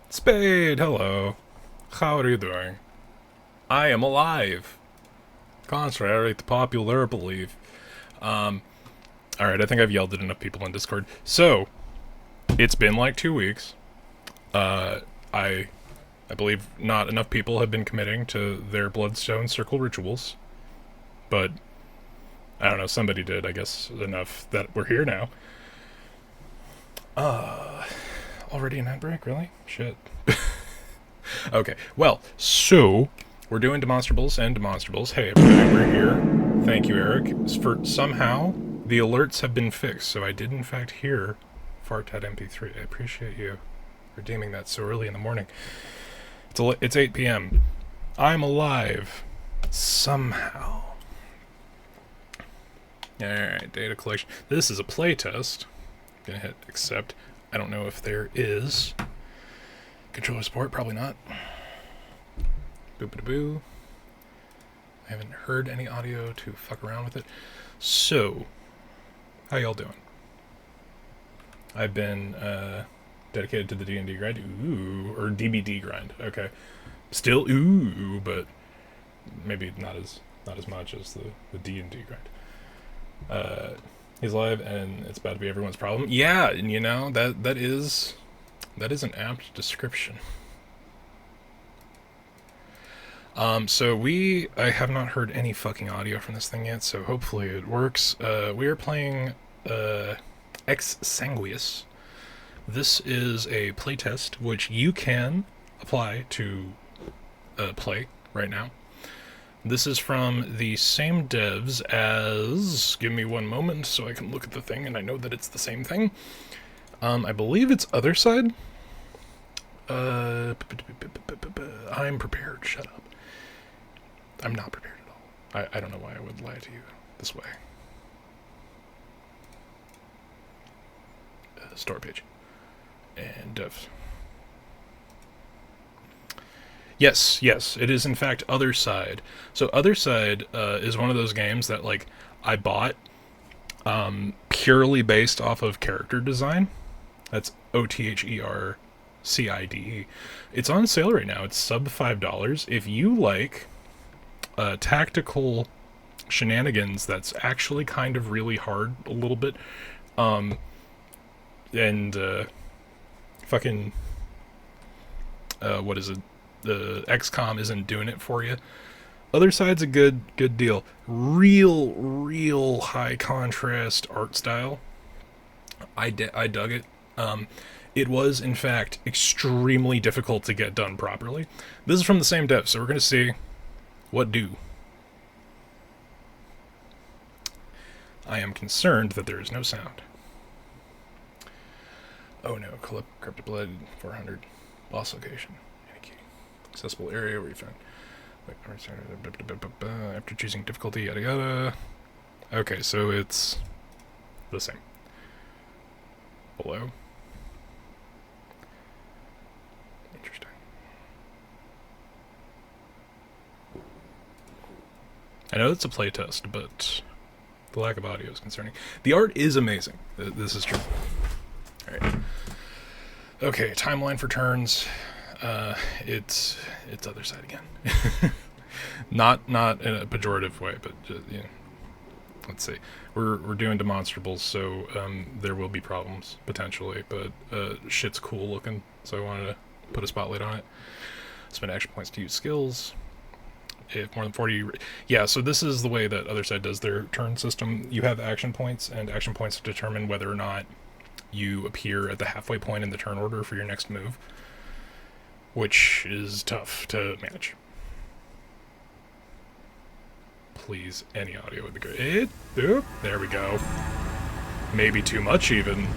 Spade, hello. How are you doing? I am alive, contrary to popular belief. Alright, I think I've yelled at enough people in Discord. So, it's been like 2 weeks. Uh, I I believe not enough people have been committing to their Bloodstone Circle rituals. But, I don't know, somebody did, I guess, enough that we're here now. Already an ad break? Really? Shit. Okay, well, so, we're doing Demonstrables and Demonstrables. Hey, everybody, we're here. Thank you, Eric. For somehow, the alerts have been fixed, so I did in fact hear Fartat MP3. I appreciate you redeeming that so early in the morning. It's 8 p.m. I'm alive. Somehow. Alright, data collection. This is a playtest. Gonna hit accept. I don't know if there is controller support, probably not. Boop-a-da-boo. I haven't heard any audio to fuck around with it. So, how y'all doing? I've been dedicated to the D&D grind. Ooh, or DBD grind. Okay. Still ooh, but maybe not as much as the D&D grind. He's live and it's about to be everyone's problem. Yeah, and you know, that is an apt description. So I have not heard any fucking audio from this thing yet, so hopefully it works. We are playing Sanguis. This is a playtest which you can apply to play right now. This is from the same devs as... Give me one moment so I can look at the thing and I know that it's the same thing. I believe it's Other Side. I'm prepared. Shut up. I'm not prepared at all. I don't know why I would lie to you this way. Store page. And devs. Yes, it is in fact Other Side. So Other Side is one of those games that, like, I bought purely based off of character design. That's OTHERCIDE. It's on sale right now. It's sub $5. If you like tactical shenanigans that's actually kind of really hard a little bit, and fucking what is it? The XCOM isn't doing it for you. Other Side's a good deal. Real high contrast art style. I dug it. It was in fact extremely difficult to get done properly. This is from the same dev, so we're gonna see what do. I am concerned that there is no sound. Oh no, Corrupted Blood 400 boss location. Accessible area where you found. Wait, after choosing difficulty, yada yada. Okay, so it's the same. Below. Interesting. I know it's a playtest, but the lack of audio is concerning. The art is amazing. This is true. Alright. Okay, timeline for turns. It's Other Side again. not in a pejorative way, but just, you know, let's see. We're doing Demonstrables, so there will be problems potentially, but shit's cool looking, so I wanted to put a spotlight on it. Spend action points to use skills. If more than 40, yeah. So this is the way that Other Side does their turn system. You have action points, and action points determine whether or not you appear at the halfway point in the turn order for your next move, which is tough to manage. Please, any audio would be great. There we go. Maybe too much, even.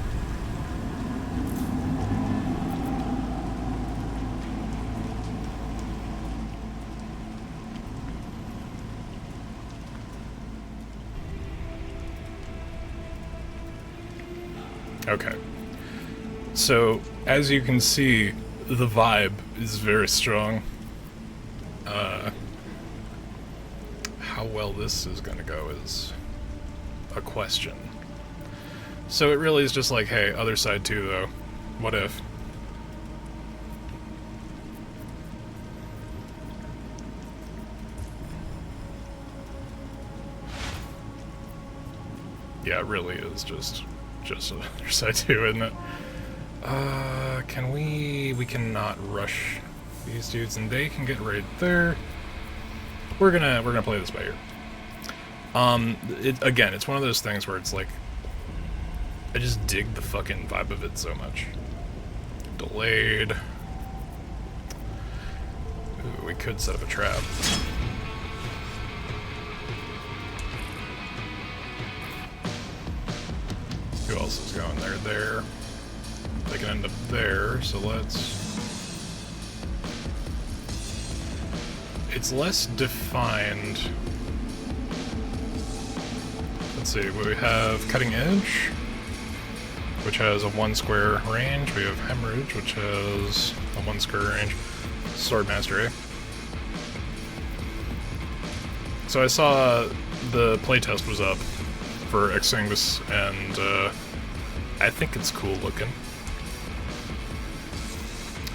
Okay. So, as you can see, the vibe is very strong. How well this is gonna go is a question. So it really is just like, hey, Other Side 2 though. What if? Yeah, it really is just other side too, isn't it? Can we cannot rush these dudes, and they can get right there. We're gonna play this by ear. Again, it's one of those things where it's like, I just dig the fucking vibe of it so much. Delayed. Ooh, we could set up a trap. Who else is going there? There. They can end up there, so let's... It's less defined. Let's see, we have Cutting Edge, which has a 1 square range. We have Hemorrhage, which has a 1 square range. Swordmaster, eh? So I saw the playtest was up for Sanguis, and I think it's cool looking.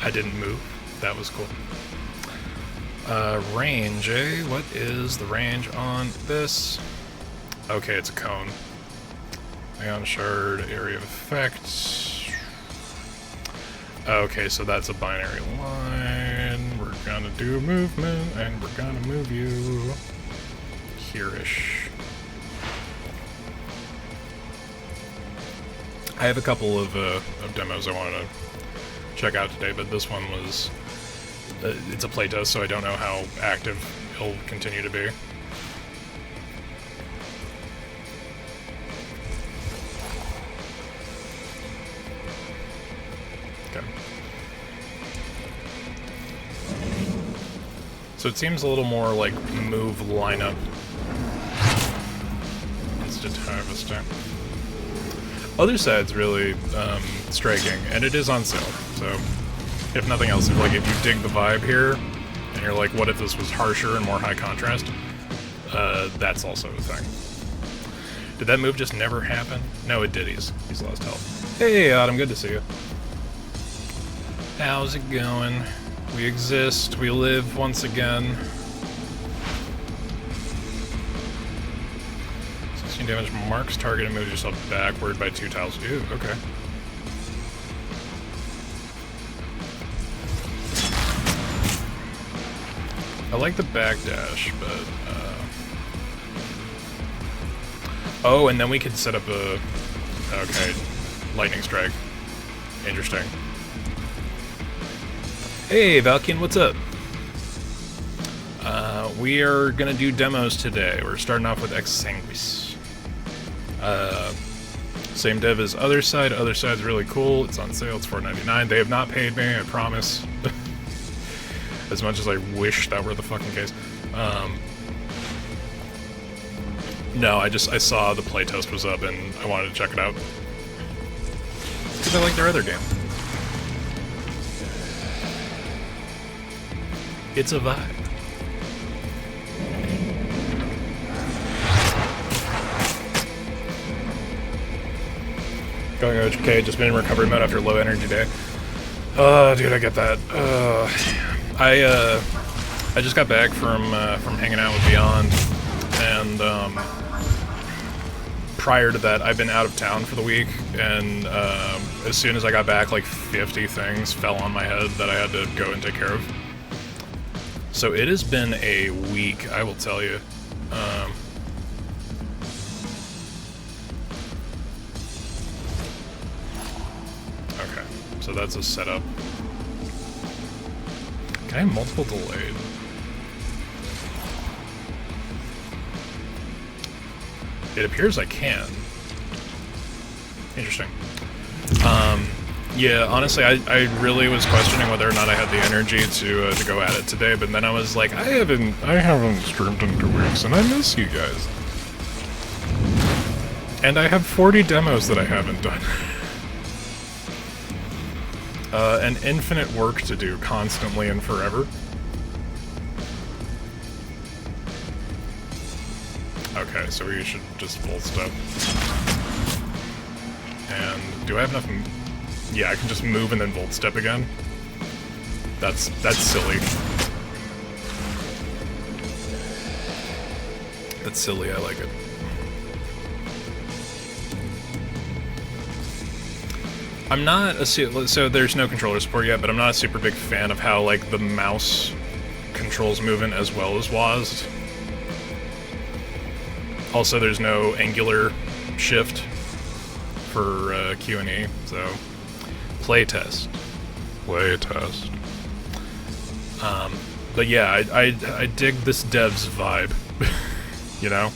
I didn't move. That was cool. Range, eh? What is the range on this? Okay, it's a cone. Ion Shard, area of effect. Okay, so that's a binary line. We're gonna do movement, and we're gonna move you here-ish. I have a couple of demos I wanted to check out today, but this one was... it's a playtest, so I don't know how active it'll continue to be. Okay. So it seems a little more like move lineup. Instant harvesting. Other side's really striking, and it is on sale, so if nothing else, if you dig the vibe here, and you're like, what if this was harsher and more high contrast, that's also a thing. Did that move just never happen? No, it did. He's lost health. Hey, Autumn, good to see you. How's it going? We exist, we live once again. 16 damage marks target and moves yourself backward by 2 tiles. Ew, okay. I like the backdash, but oh, and then we could set up a... Okay, lightning strike. Interesting. Hey, Valkian, what's up? We are gonna do demos today. We're starting off with Sanguis. Same dev as Other Side. Other Side's really cool. It's on sale. It's $4.99. They have not paid me, I promise. As much as I wish that were the fucking case. No, I saw the playtest was up and I wanted to check it out. Because I like their other game. It's a vibe. Going okay, just been in recovery mode after a low energy day. Dude, I get that. I just got back from hanging out with Beyond, and prior to that, I've been out of town for the week, and as soon as I got back, like 50 things fell on my head that I had to go and take care of. So it has been a week, I will tell you. Okay, so that's a setup. Can I have multiple delayed? It appears I can. Interesting. Yeah, honestly, I really was questioning whether or not I had the energy to go at it today, but then I was like, I haven't streamed in 2 weeks, and I miss you guys. And I have 40 demos that I haven't done. And infinite work to do, constantly and forever. Okay, so we should just full step. And do I have enough Yeah, I can just move and then volt step again. That's silly. That's silly, I like it. I'm not a... So there's no controller support yet, but I'm not a super big fan of how, like, the mouse controls movement as well as WASD. Also, there's no angular shift for Q and E, so... Playtest. Playtest. But yeah, I dig this dev's vibe. You know?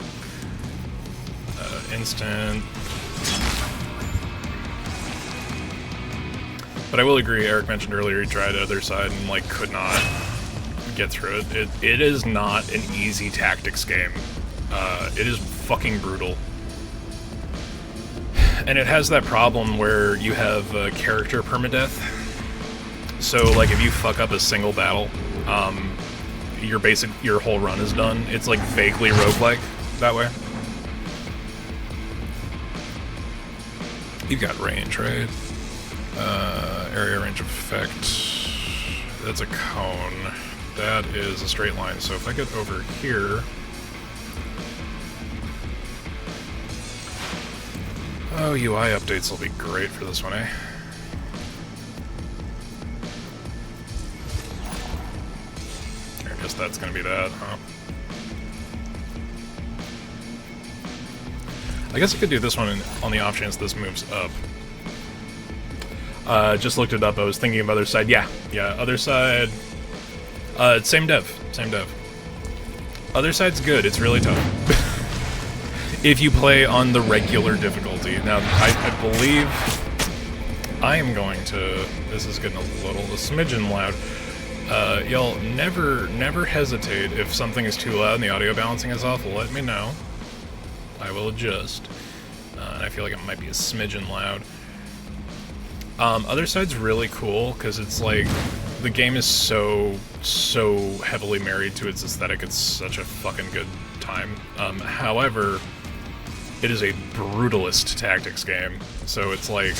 Instant... But I will agree, Eric mentioned earlier he tried the other side and, like, could not get through it. It is not an easy tactics game. It is fucking brutal. And it has that problem where you have character permadeath. So, like, if you fuck up a single battle, your whole run is done. It's, like, vaguely roguelike that way. You've got range, right? Area range effect. That's a cone. That is a straight line. So if I get over here... Oh, UI updates will be great for this one, eh? I guess that's gonna be that, huh? I guess I could do this one on the off chance this moves up. Just looked it up. I was thinking of other side. Yeah, other side. Same dev. Other side's good. It's really tough. If you play on the regular difficulty. Now, I believe I am going to... This is getting a smidgen loud. Y'all never hesitate if something is too loud and the audio balancing is off. Let me know. I will adjust. And I feel like it might be a smidgen loud. Other side's really cool, because it's like, the game is so heavily married to its aesthetic, it's such a fucking good time. However, it is a brutalist tactics game, so it's like,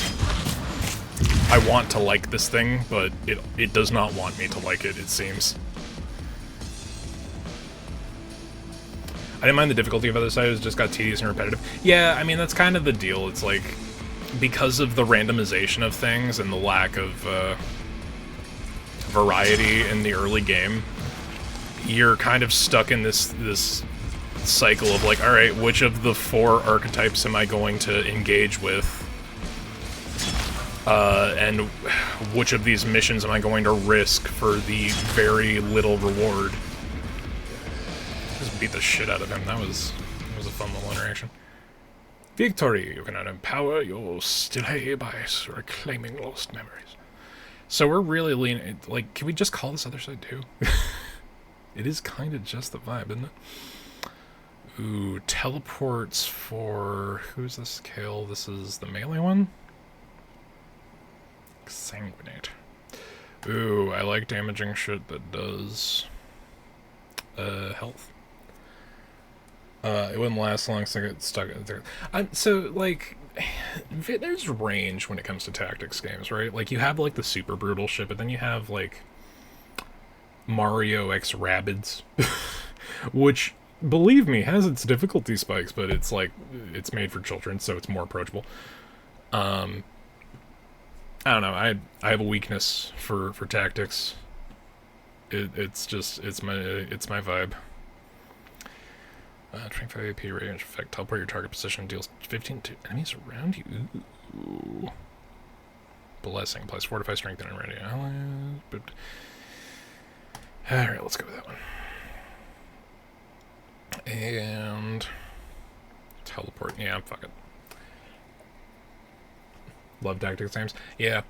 I want to like this thing, but it does not want me to like it, it seems. I didn't mind the difficulty of other side, it just got tedious and repetitive. Yeah, I mean, that's kind of the deal, it's like, because of the randomization of things and the lack of variety in the early game, you're kind of stuck in this cycle of like, alright, which of the 4 archetypes am I going to engage with? And which of these missions am I going to risk for the very little reward? Just beat the shit out of him. That was a fun little interaction. Victory! You cannot empower your stay by reclaiming lost memories. So we're really leaning... Like, can we just call this other side too? It is kind of just the vibe, isn't it? Ooh, teleports for... Who's this Kale? This is the melee one? Sanguinate. Ooh, I like damaging shit that does... health. It wouldn't last long, so I get stuck there. So, like, there's range when it comes to tactics games, right? Like, you have, like, the super brutal shit, but then you have, like, Mario X Rabbids, which, believe me, has its difficulty spikes, but it's, like, it's made for children, so it's more approachable. I don't know, I have a weakness for tactics. It's my vibe. 25 AP range effect. Teleport your target position. Deals 15 to enemies around you. Ooh. Blessing. Applies fortify strength and ready allies. Alright, let's go with that one. And... teleport. Yeah, fuck it. Love tactics games. Yeah,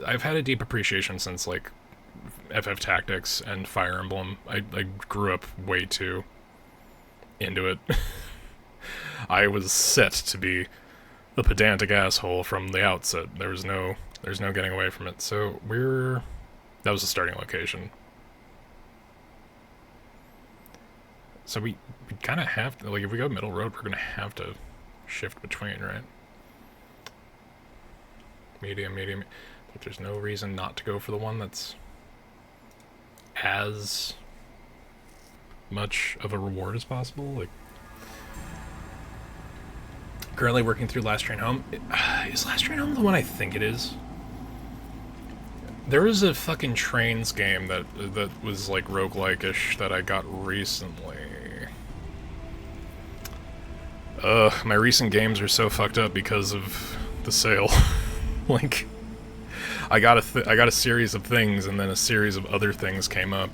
I've had a deep appreciation since, like, FF Tactics and Fire Emblem. I grew up way too into it. I was set to be the pedantic asshole from the outset. There's no getting away from it. So that was the starting location. So we kind of have to, like, if we go middle road, we're gonna have to shift between, right? medium. Like, there's no reason not to go for the one that's as much of a reward as possible. Like, currently working through Last Train Home. Is Last Train Home the one I think it is? There was a fucking trains game that was like roguelike-ish that I got recently. My recent games are so fucked up because of the sale. Like, I got a series of things, and then a series of other things came up.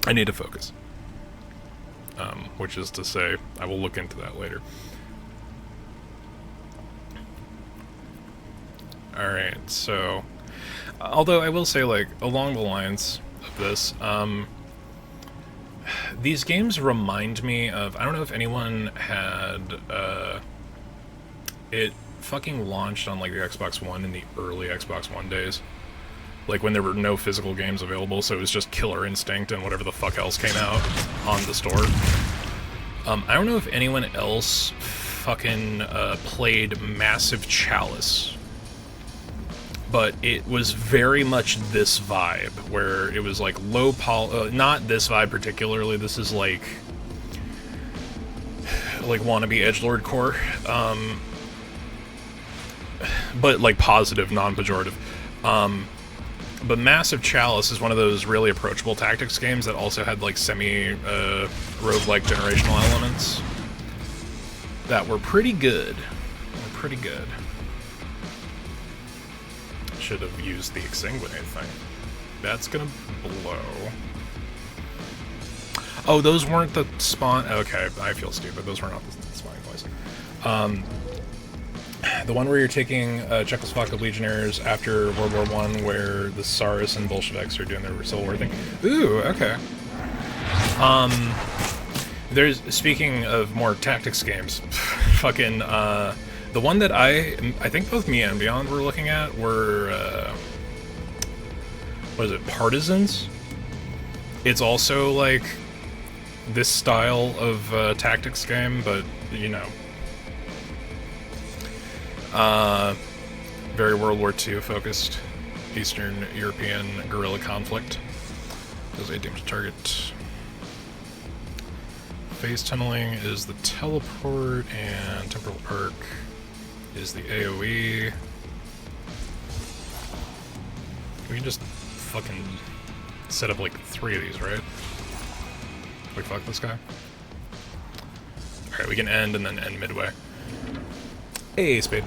I need to focus. Which is to say, I will look into that later. Alright, so... although I will say, like, along the lines of this, these games remind me of... I don't know if anyone had... it fucking launched on, like, the Xbox One in the early Xbox One days. Like, when there were no physical games available, so it was just Killer Instinct and whatever the fuck else came out on the store. I don't know if anyone else fucking played Massive Chalice, but it was very much this vibe, where it was like low not this vibe particularly, this is like wannabe edgelord core, but like positive, non-pejorative. But Massive Chalice is one of those really approachable tactics games that also had like roguelike generational elements that were pretty good. Should have used the exsanguinate thing. That's gonna blow. Oh, those weren't the spawn... okay, I feel stupid. Those were not the spawning places. The one where you're taking Czechoslovak legionnaires after World War I, where the Tsars and Bolsheviks are doing their Civil War thing. Ooh, okay. There's, speaking of more tactics games, fucking, the one that I think both me and Beyond were looking at were, what is it, Partisans? It's also, like, this style of tactics game, but, you know, very World War II focused Eastern European guerrilla conflict. Does 8 damage to target. Phase tunneling is the teleport, and temporal arc is the AoE. We can just fucking set up like 3 of these, right? We fuck this guy. Alright, we can end and then end midway. Hey, Spade.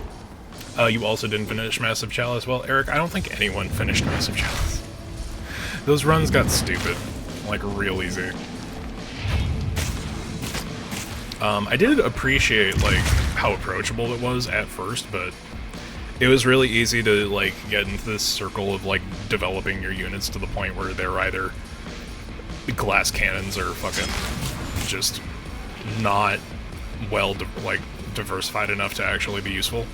You also didn't finish Massive Chalice. Well, Eric, I don't think anyone finished Massive Chalice. Those runs got stupid. Like, real easy. I did appreciate, like, how approachable it was at first, but it was really easy to, like, get into this circle of, like, developing your units to the point where they're either glass cannons or fucking just not well, diversified enough to actually be useful.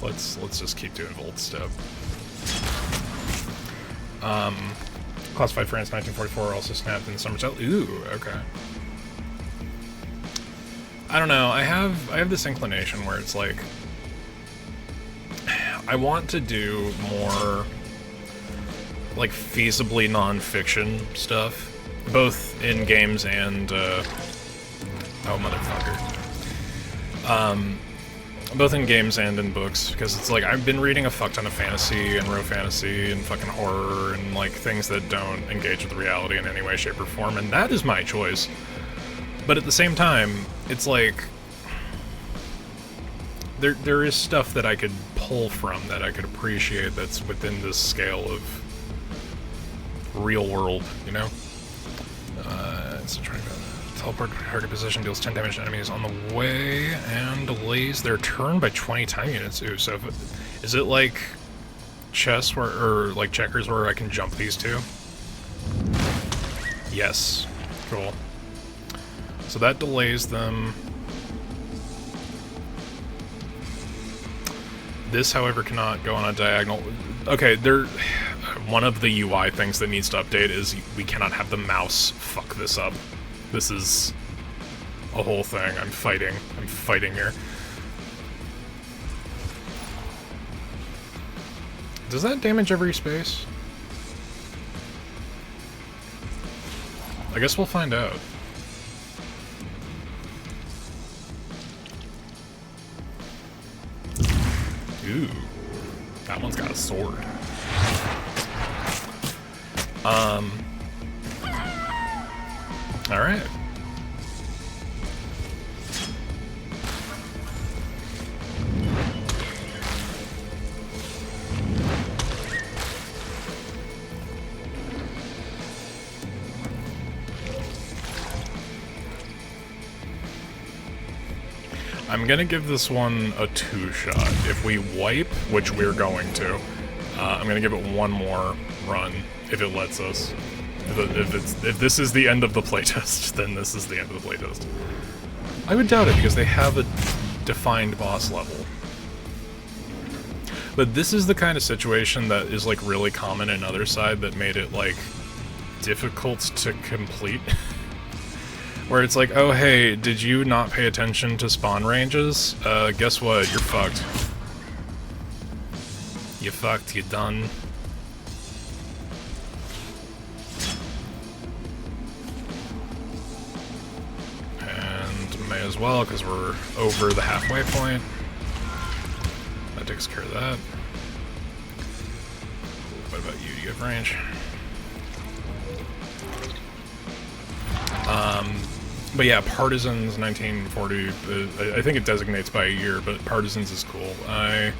Let's just keep doing Volt Step. Classified France 1944 also snapped in the summer sale. Ooh, okay. I don't know. I have this inclination where it's like I want to do more like feasibly non-fiction stuff, both in games and oh motherfucker. Both in games and in books, because it's like I've been reading a fuck ton of fantasy and row fantasy and fucking horror and like things that don't engage with reality in any way, shape, or form, and that is my choice. But at the same time, it's like there is stuff that I could pull from that I could appreciate that's within this scale of real world, you know? So trying to teleport target position, deals 10 damage to enemies on the way, and delays their turn by 20 time units. Ooh, so is it like chess or like checkers where I can jump these two? Yes. Cool. So that delays them. This, however, cannot go on a diagonal. Okay, one of the UI things that needs to update is we cannot have the mouse fuck this up. This is a whole thing. I'm fighting here. Does that damage every space? I guess we'll find out. Ooh. That one's got a sword. Alright. I'm gonna give this one a 2-shot. If we wipe, which we're going to, I'm gonna give it one more run, if it lets us. If this is the end of the playtest, then this is the end of the playtest. I would doubt it, because they have a defined boss level. But this is the kind of situation that is, like, really common in Other Side that made it, like, difficult to complete. Where it's like, oh hey, did you not pay attention to spawn ranges? Guess what? You're fucked. You fucked, you done. And may as well, because we're over the halfway point. That takes care of that. What about you? Do you have range? But yeah, Partisans 1940, I think it designates by a year, but Partisans is cool. I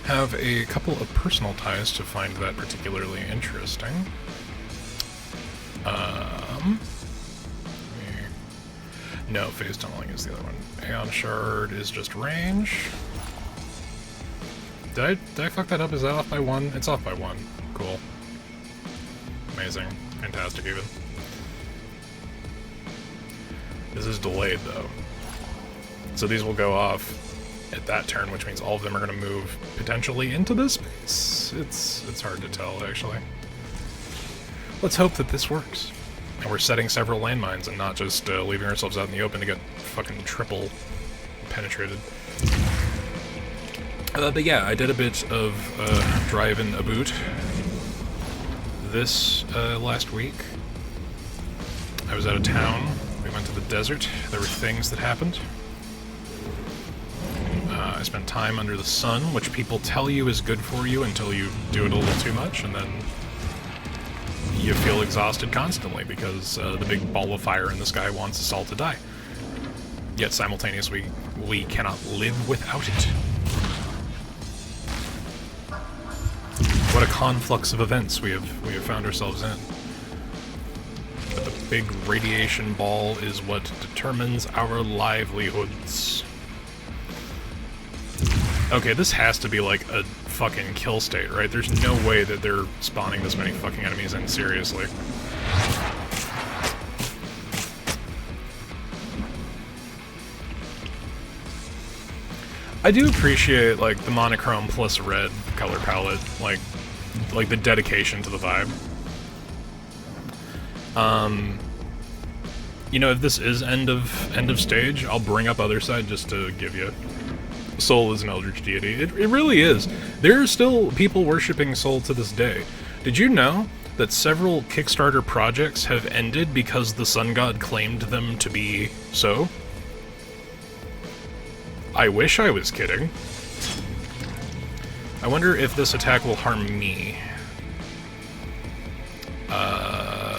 have a couple of personal ties to find that particularly interesting. No, phase tunneling is the other one. Aeon Shard is just range. Did I fuck that up? Is that off by 1? It's off by 1. Cool. Amazing. Fantastic, even. This is delayed, though. So these will go off at that turn, which means all of them are going to move potentially into this space. It's hard to tell, actually. Let's hope that this works. And we're setting several landmines and not just leaving ourselves out in the open to get fucking triple penetrated. But yeah, I did a bit of driving about this last week. I was out of town. We went to the desert. There were things that happened. I spent time under the sun, which people tell you is good for you until you do it a little too much, and then you feel exhausted constantly because the big ball of fire in the sky wants us all to die. Yet simultaneously, we cannot live without it. What a conflux of events we have found ourselves in. But the big radiation ball is what determines our livelihoods. Okay, this has to be like a fucking kill state, right? There's no way that they're spawning this many fucking enemies in, seriously. I do appreciate, like, the monochrome plus red color palette, like the dedication to the vibe. You know, if this is end of stage, I'll bring up Other Side just to give you. Soul is an eldritch deity. It really is. There are still people worshipping Soul to this day. Did you know that several Kickstarter projects have ended because the sun god claimed them to be so? I wish I was kidding. I wonder if this attack will harm me.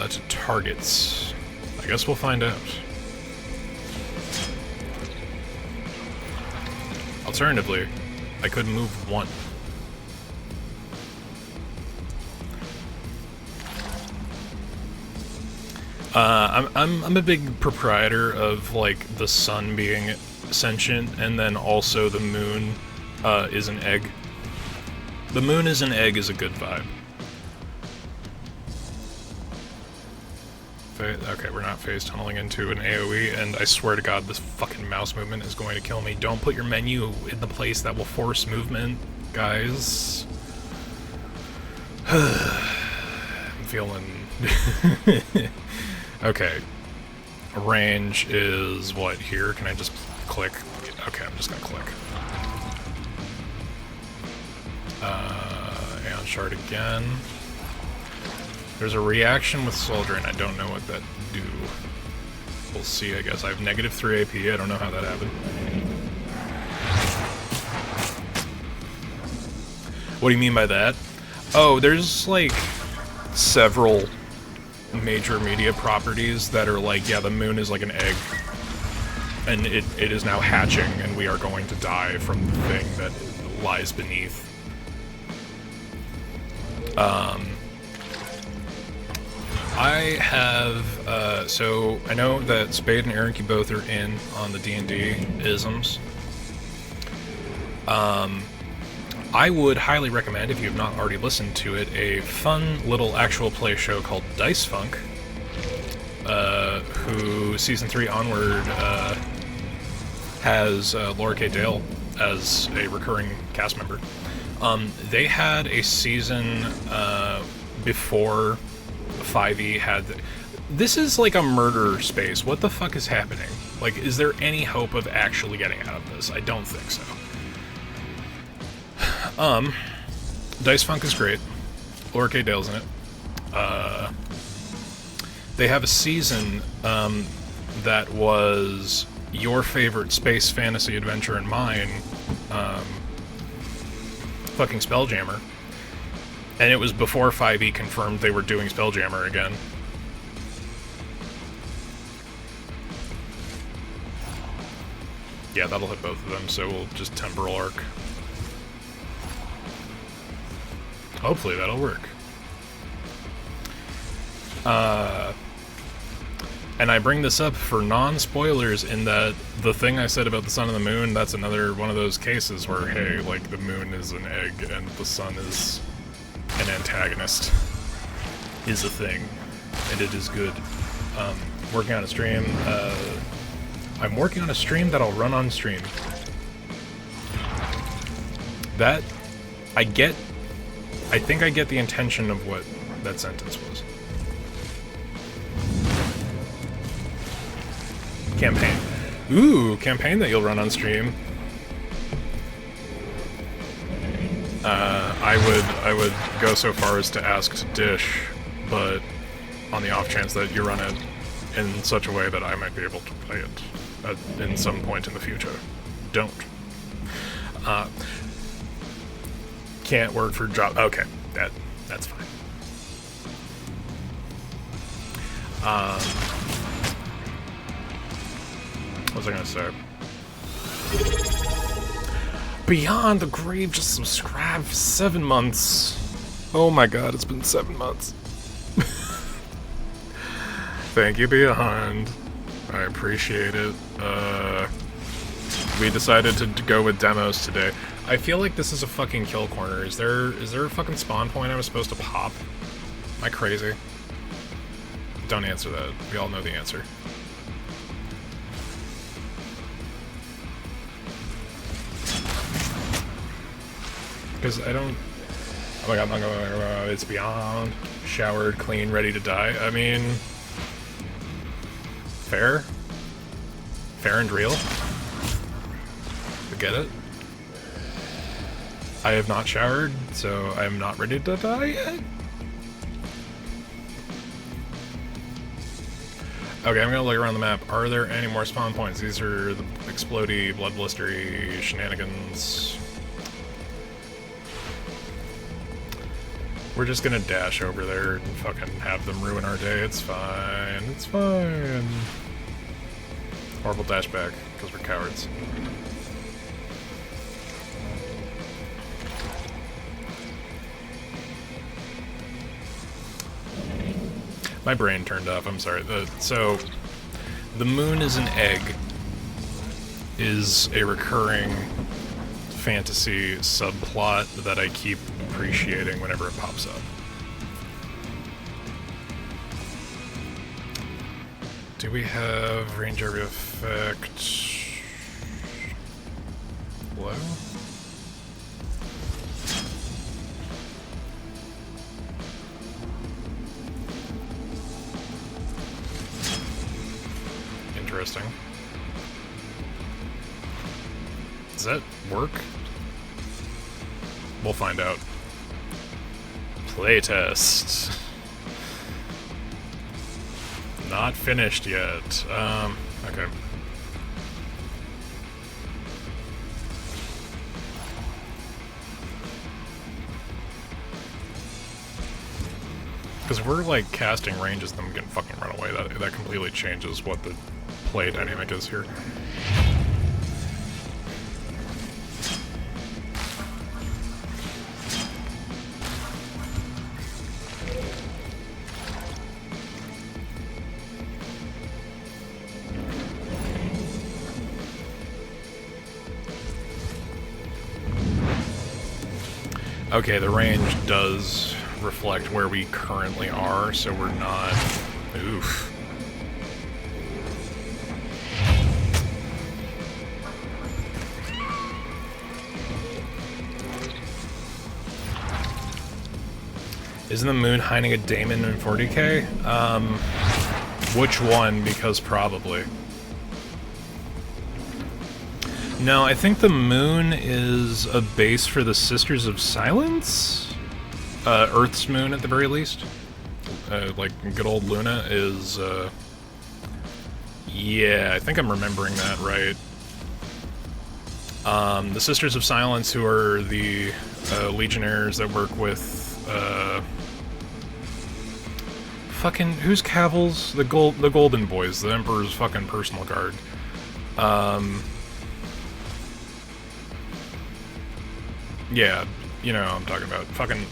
To targets. I guess we'll find out. Alternatively, I could move one. I'm a big proprietor of, like, the sun being sentient, and then also the moon is an egg. The moon is an egg is a good vibe. Okay, we're not phase tunneling into an AoE, and I swear to God, this fucking mouse movement is going to kill me. Don't put your menu in the place that will force movement, guys. feeling... Okay. Range is what, here? Can I just click? Okay, I'm just gonna click. Aeon Shard again. There's a reaction with Soldier, and I don't know what that do. We'll see, I guess. I have -3 AP. I don't know how that happened. What do you mean by that? Oh, there's, like, several major media properties that are like, yeah, the moon is like an egg, and it is now hatching, and we are going to die from the thing that lies beneath. I have, so I know that Spade and Eric, you both are in on the D&D isms. I would highly recommend, if you have not already listened to it, a fun little actual play show called Dice Funk, who Season 3 onward has Laura K. Dale as a recurring cast member. They had a season before 5e had... This is like a murder space. What the fuck is happening? Like, is there any hope of actually getting out of this? I don't think so. Dice Funk is great. Laura K. Dale's in it. They have a season that was your favorite space fantasy adventure and mine, fucking Spelljammer. And it was before 5e confirmed they were doing Spelljammer again. Yeah, that'll hit both of them, so we'll just temporal arc. Hopefully that'll work. And I bring this up for non-spoilers in that the thing I said about the sun and the moon, that's another one of those cases where, hey, like, the moon is an egg and the sun is an antagonist. Is a thing. And it is good. Working on a stream. I'm working on a stream that I'll run on stream. That, I think I get the intention of what that sentence was. Campaign. Ooh, campaign that you'll run on stream. I would go so far as to ask to Dish, but on the off chance that you run it in such a way that I might be able to play it in some point in the future. Don't. Can't work for drop. Okay, that's fine. What was I gonna say? Beyond the Grave just subscribed for 7 months. Oh my god, it's been 7 months. Thank you, Beyond. I appreciate it. We decided to go with demos today. I feel like this is a fucking kill corner. Is there a fucking spawn point I was supposed to pop? Am I crazy? Don't answer that. We all know the answer. Because I don't... Oh my god, it's Beyond. Showered, clean, ready to die. I mean... Fair? Fair and real? I get it. I have not showered, so I'm not ready to die yet. Okay, I'm gonna look around the map. Are there any more spawn points? These are the explodey, blood blistery shenanigans. We're just gonna dash over there and fucking have them ruin our day. It's fine. It's fine. Or we'll dash back, because we're cowards. My brain turned off, I'm sorry. So, the moon is an egg is a recurring fantasy subplot that I keep appreciating whenever it pops up. Do we have range area effect? Hello? interesting. Does that work? We'll find out. Playtest. Not finished yet. Okay. Because if we're, like, casting ranges, then we can fucking run away. That completely changes what the play dynamic is here. Okay, the range does reflect where we currently are, so we're not... Oof. Isn't the moon hiding a daemon in 40k? Which one? Because probably. No, I think the moon is a base for the Sisters of Silence? Earth's moon, at the very least. Like, good old Luna is, yeah, I think I'm remembering that right. The Sisters of Silence, who are the legionnaires that work with, fucking, who's Cavils? The Golden Boys, the Emperor's fucking personal guard. Yeah, you know what I'm talking about. Fucking,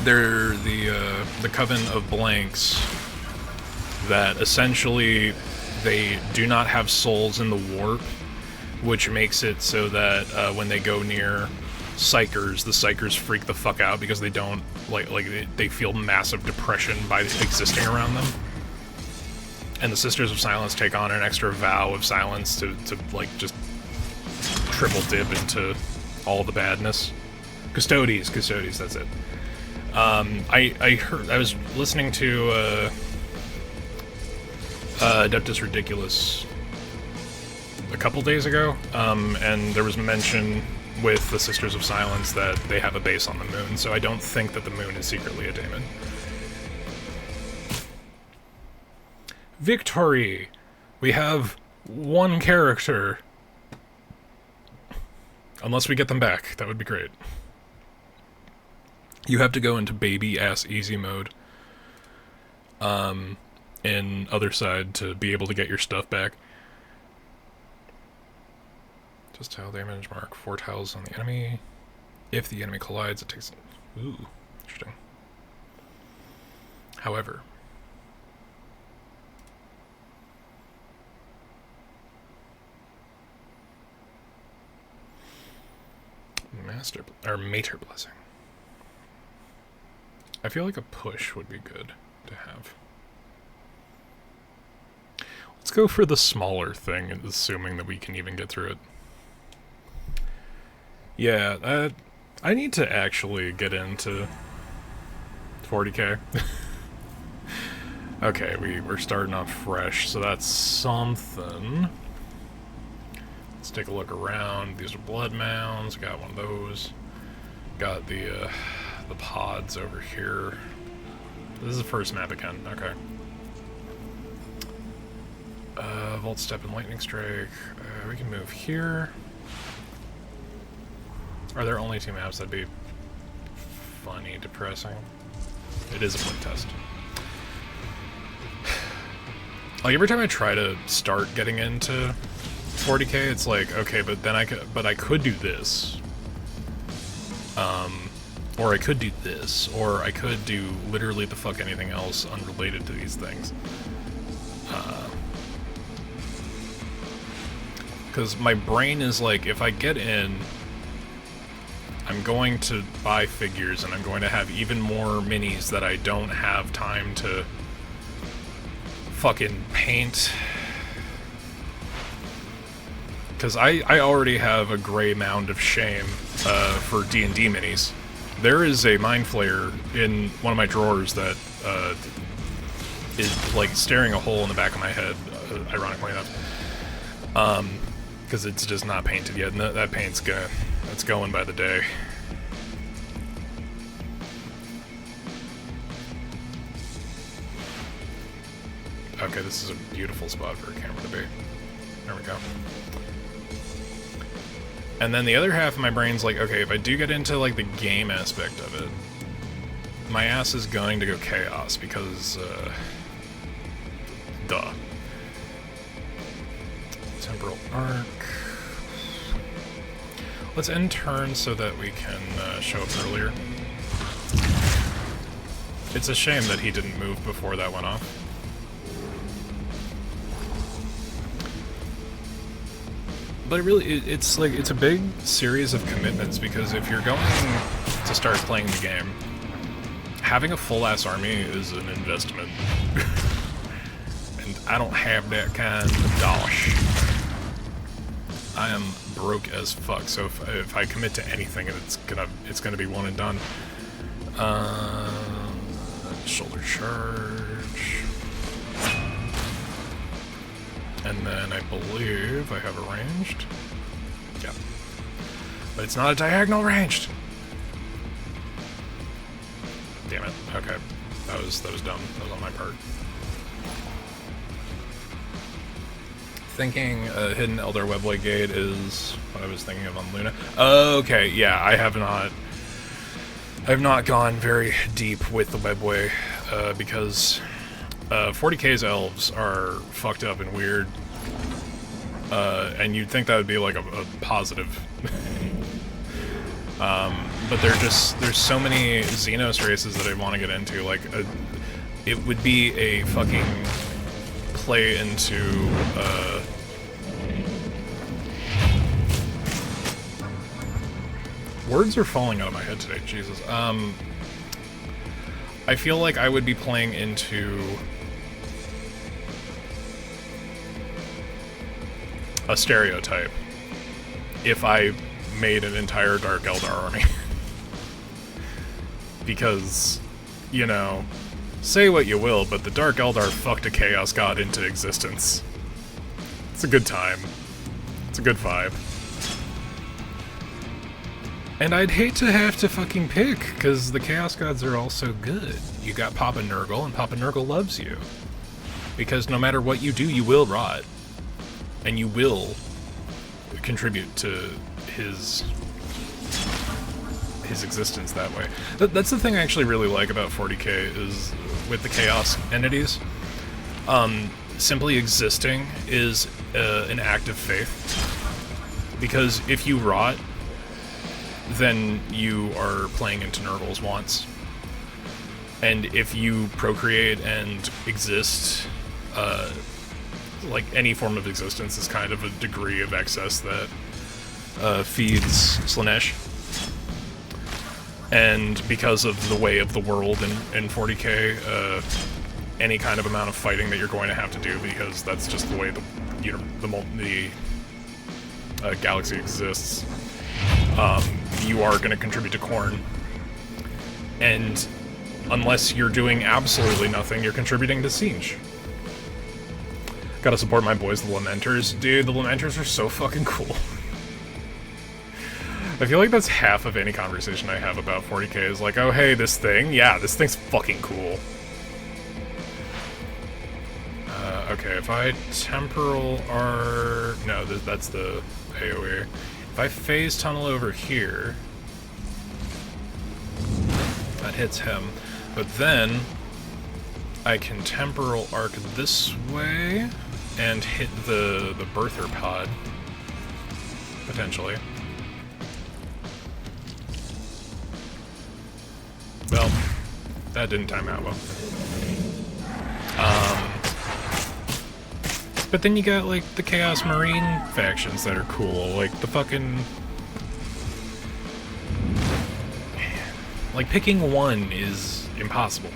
they're the Coven of Blanks that essentially they do not have souls in the warp, which makes it so that when they go near Psychers, the Psychers freak the fuck out because they don't, they feel massive depression by existing around them. And the Sisters of Silence take on an extra vow of silence to like, just triple dip into all the badness. Custodes, that's it. I was listening to Adeptus Ridiculous a couple days ago, and there was mention with the Sisters of Silence that they have a base on the moon, so I don't think that the moon is secretly a daemon. Victory! We have one character. Unless we get them back, that would be great. You have to go into baby-ass easy mode in other side to be able to get your stuff back. Just tile damage, mark 4 tiles on the enemy. If the enemy collides, it takes... Ooh, interesting. However... Mater Blessing. I feel like a push would be good to have. Let's go for the smaller thing, assuming that we can even get through it. Yeah, I need to actually get into 40k. Okay, we're starting off fresh, so that's something. Let's take a look around. These are blood mounds. Got one of those. Got the pods over here. This is the first map again. Okay. Volt Step and Lightning Strike. We can move here. Are there only 2 maps? That'd be funny, depressing. It is a playtest. Like, every time I try to start getting into 40k, it's like, okay, but then I could do this. Or I could do this, or I could do literally the fuck anything else unrelated to these things. Because my brain is like, if I get in, I'm going to buy figures, and I'm going to have even more minis that I don't have time to fucking paint. Because I already have a gray mound of shame for D&D minis. There is a Mind Flayer in one of my drawers that is like staring a hole in the back of my head, ironically enough. Because it's just not painted yet, and that paint's that's going by the day. Okay, this is a beautiful spot for a camera to be. There we go. And then the other half of my brain's like, okay, if I do get into like the game aspect of it, my ass is going to go chaos because, duh. Temporal arc. Let's end turn so that we can show up earlier. It's a shame that he didn't move before that went off. But it's like, it's a big series of commitments, because if you're going to start playing the game, having a full-ass army is an investment. And I don't have that kind of dosh. I am broke as fuck, so if I commit to anything, it's gonna be one and done. Shoulder charge. And then I believe I have a ranged. Yeah. But it's not a diagonal ranged. Damn it. Okay. That was dumb. That was on my part. Thinking hidden Elder Webway Gate is what I was thinking of on Luna. Okay, yeah, I have not gone very deep with the Webway, because 40k's elves are fucked up and weird, and you'd think that would be like a positive. But there's so many Xenos races that I want to get into. Like, it would be a fucking play into words are falling out of my head today, Jesus. I feel like I would be playing into a stereotype if I made an entire Dark Eldar army. Because, you know, say what you will, but the Dark Eldar fucked a Chaos God into existence. It's a good time. It's a good vibe. And I'd hate to have to fucking pick, because the Chaos Gods are all so good. You got Papa Nurgle, and Papa Nurgle loves you. Because no matter what you do, you will rot. And you will contribute to his existence that way. That's the thing I actually really like about 40k, is with the Chaos entities. Simply existing is an act of faith. Because if you rot, then you are playing into Nurgle's wants. And if you procreate and exist, like any form of existence is kind of a degree of excess that feeds Slanesh. And because of the way of the world in 40k, any kind of amount of fighting that you're going to have to do, because that's just the way the galaxy exists, you are going to contribute to Khorne. And unless you're doing absolutely nothing, you're contributing to Siege. Gotta support my boys, the Lamenters. Dude, the Lamenters are so fucking cool. I feel like that's half of any conversation I have about 40k is like, oh hey, this thing? Yeah, this thing's fucking cool. Okay, if I temporal are... No, that's the AoE. If I phase tunnel over here, that hits him. But then I can temporal arc this way and hit the birther pod, potentially. Well, that didn't time out well. But then you got, like, the Chaos Marine factions that are cool, like the fucking... Like, picking one is impossible.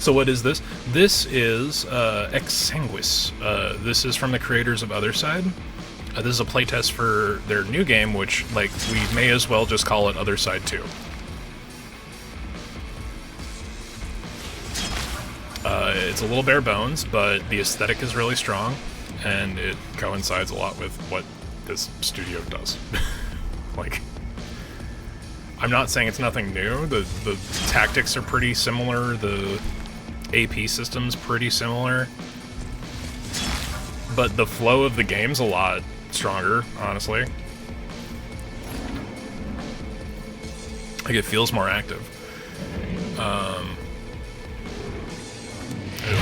So what is this? This is Sanguis. This is from the creators of Otherside. This is a playtest for their new game, which, like, we may as well just call it Otherside 2. It's a little bare bones, but the aesthetic is really strong, and it coincides a lot with what this studio does. Like, I'm not saying it's nothing new. The tactics are pretty similar. The AP system's pretty similar. But the flow of the game's a lot stronger, honestly. Like, it feels more active.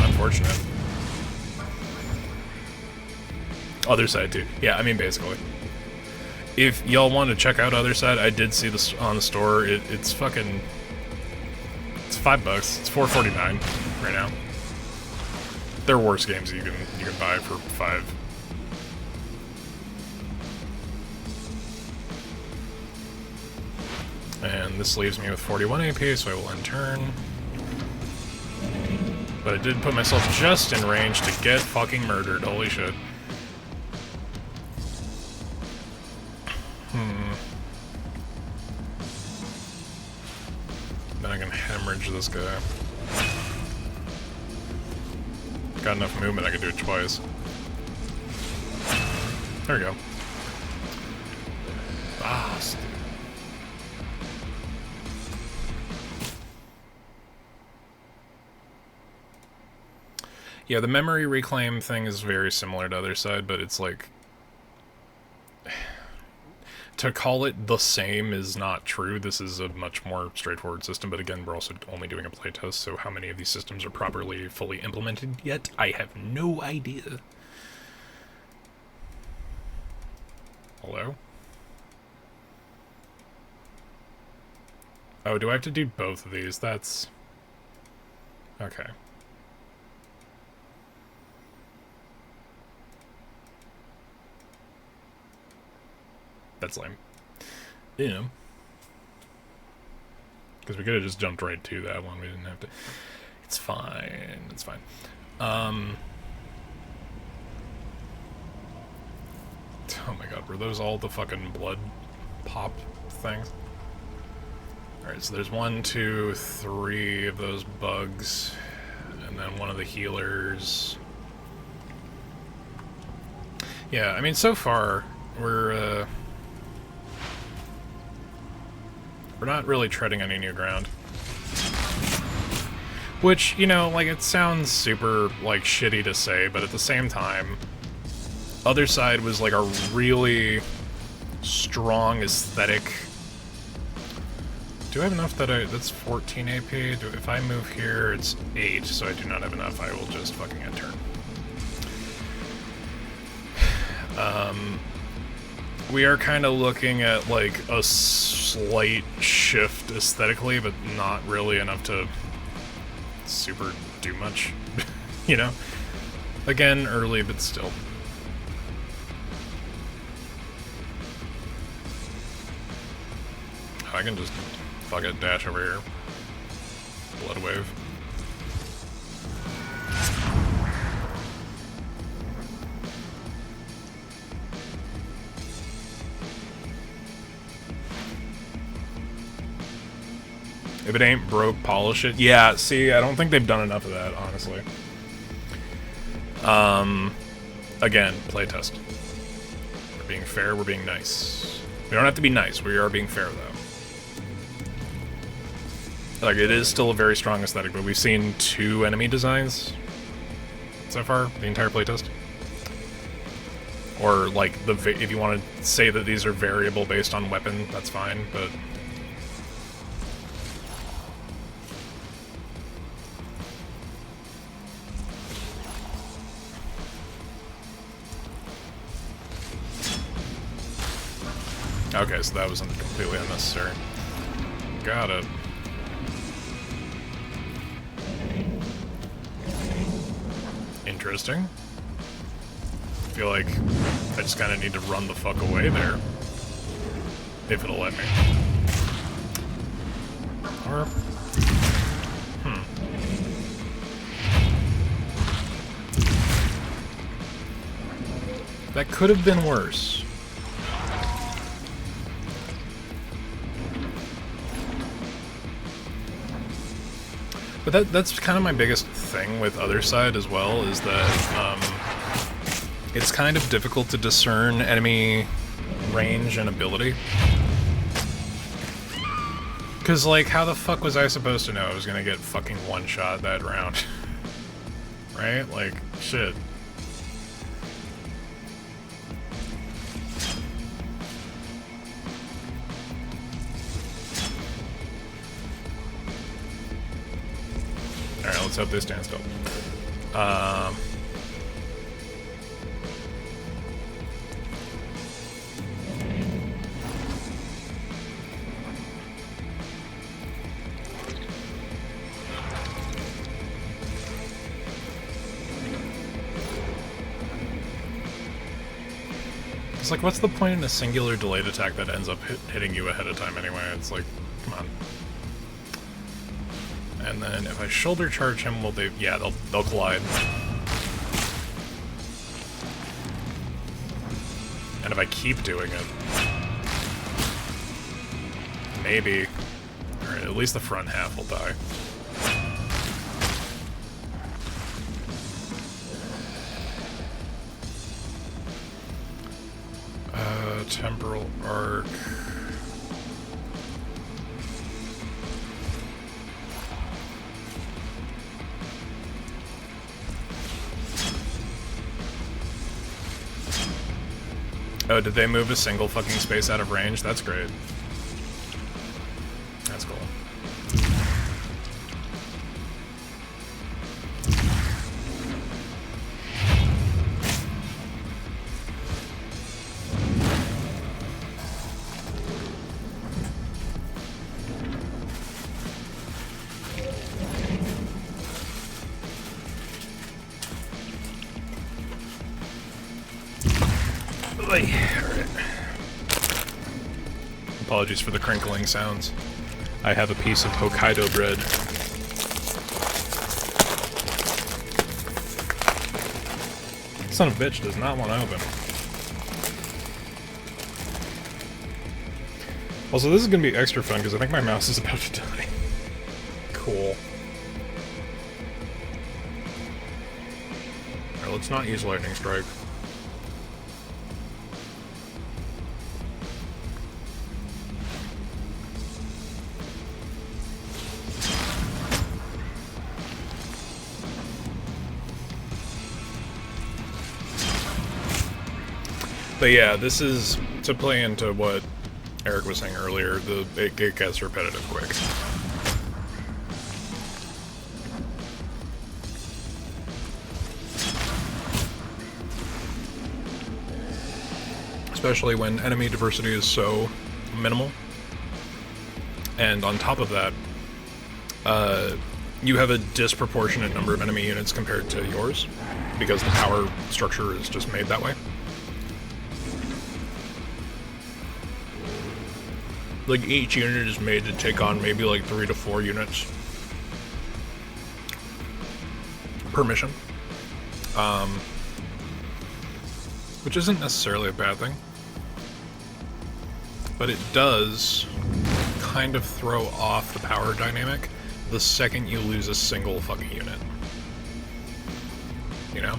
Unfortunate. Other Side too. Yeah, I mean, basically. If y'all want to check out Other Side, I did see this on the store. It's fucking... It's $5. It's $4.49 right now. There are worse games that you can buy for $5. And this leaves me with 41 AP, so I will end turn. But I did put myself just in range to get fucking murdered. Holy shit. Then I can hemorrhage this guy. Got enough movement, I could do it twice. There we go. Bastard. Yeah, the memory reclaim thing is very similar to Other Side, but it's like... To call it the same is not true. This is a much more straightforward system, but again, we're also only doing a playtest, so how many of these systems are properly fully implemented yet? I have no idea. Hello? Oh, do I have to do both of these? That's... Okay. That's lame. You know. Because we could have just jumped right to that one. We didn't have to... It's fine. It's fine. Oh my god, were those all the fucking blood pop things? Alright, so there's 1, 2, 3 of those bugs. And then one of the healers. Yeah, I mean, so far, we're not really treading any new ground. Which, you know, like, it sounds super, like, shitty to say, but at the same time, Other Side was, like, a really strong aesthetic. Do I have enough that that's 14 AP? If I move here, it's 8, so I do not have enough. I will just fucking end turn. We are kind of looking at, like, a slight shift aesthetically, but not really enough to super do much, you know? Again, early, but still. I can just fuck it, dash over here. Blood wave. If it ain't broke, polish it. Yeah, see, I don't think they've done enough of that, honestly. Again, playtest. We're being fair, we're being nice. We don't have to be nice, we are being fair, though. Like, it is still a very strong aesthetic, but we've seen 2 enemy designs so far, the entire playtest. Or, like, if you want to say that these are variable based on weapon, that's fine, but... Okay, so that wasn't completely unnecessary. Got it. Interesting. I feel like I just kind of need to run the fuck away there. If it'll let me. Or... That could have been worse. But that's kind of my biggest thing with Other Side as well, is that it's kind of difficult to discern enemy range and ability. Because, like, how the fuck was I supposed to know I was gonna get fucking one shot that round? Right? Like, shit. Alright, let's hope they stand still. It's like, what's the point in a singular delayed attack that ends up hitting you ahead of time anyway? It's like, come on. And then if I shoulder charge him, will they? Yeah, they'll collide. And if I keep doing it, maybe. All right, at least the front half will die. Temporal arc. Oh, did they move a single fucking space out of range? That's great. That's cool. Alright. Apologies for the crinkling sounds. I have a piece of Hokkaido bread. Son of a bitch does not want to open. Also, this is going to be extra fun because I think my mouse is about to die. Cool. Alright, let's not use Lightning Strike. But yeah, this is to play into what Eric was saying earlier, it gets repetitive quick. Especially when enemy diversity is so minimal. And on top of that, you have a disproportionate number of enemy units compared to yours, because the power structure is just made that way. Like, each unit is made to take on maybe like 3 to 4 units per mission. Which isn't necessarily a bad thing. But it does kind of throw off the power dynamic the second you lose a single fucking unit. You know?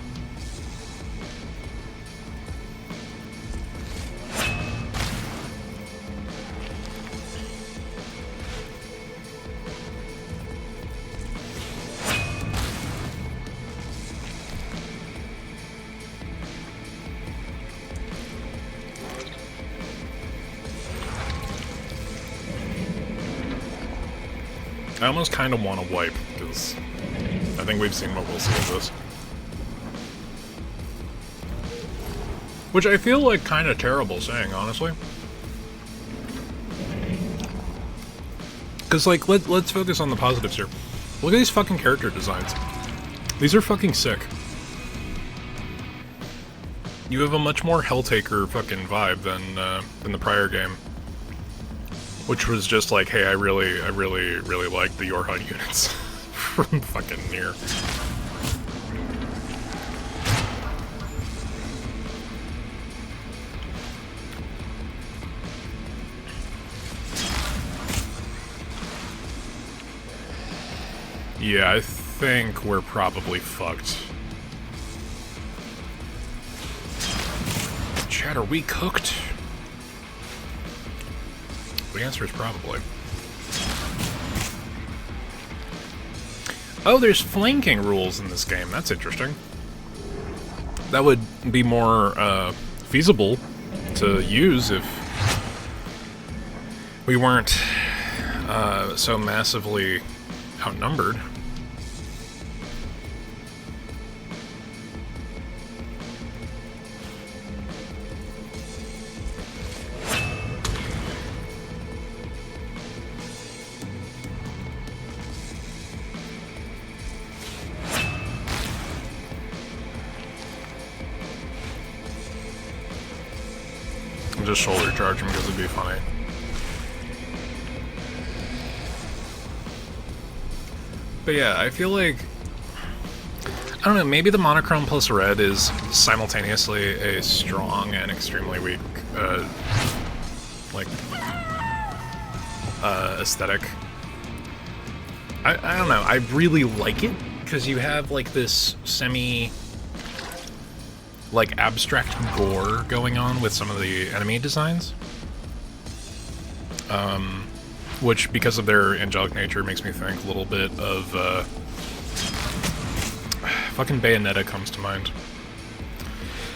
I almost kind of want to wipe, because I think we've seen what we'll see of this. Which I feel like kind of terrible saying, honestly. Because, like, let's focus on the positives here. Look at these fucking character designs. These are fucking sick. You have a much more Helltaker fucking vibe than the prior game. Which was just like, hey, I really like the Yorhut units from fucking Nier. Yeah, I think we're probably fucked. Chat, are we cooked? The answer is probably. Oh, there's flanking rules in this game. That's interesting. That would be more feasible to use if we weren't so massively outnumbered. Just shoulder charge him because it'd be funny. But yeah, I feel like, I don't know, maybe the monochrome plus red is simultaneously a strong and extremely weak, aesthetic. I don't know, I really like it, because you have, like, this like, abstract gore going on with some of the enemy designs. Which, because of their angelic nature, makes me think a little bit of, fucking Bayonetta comes to mind.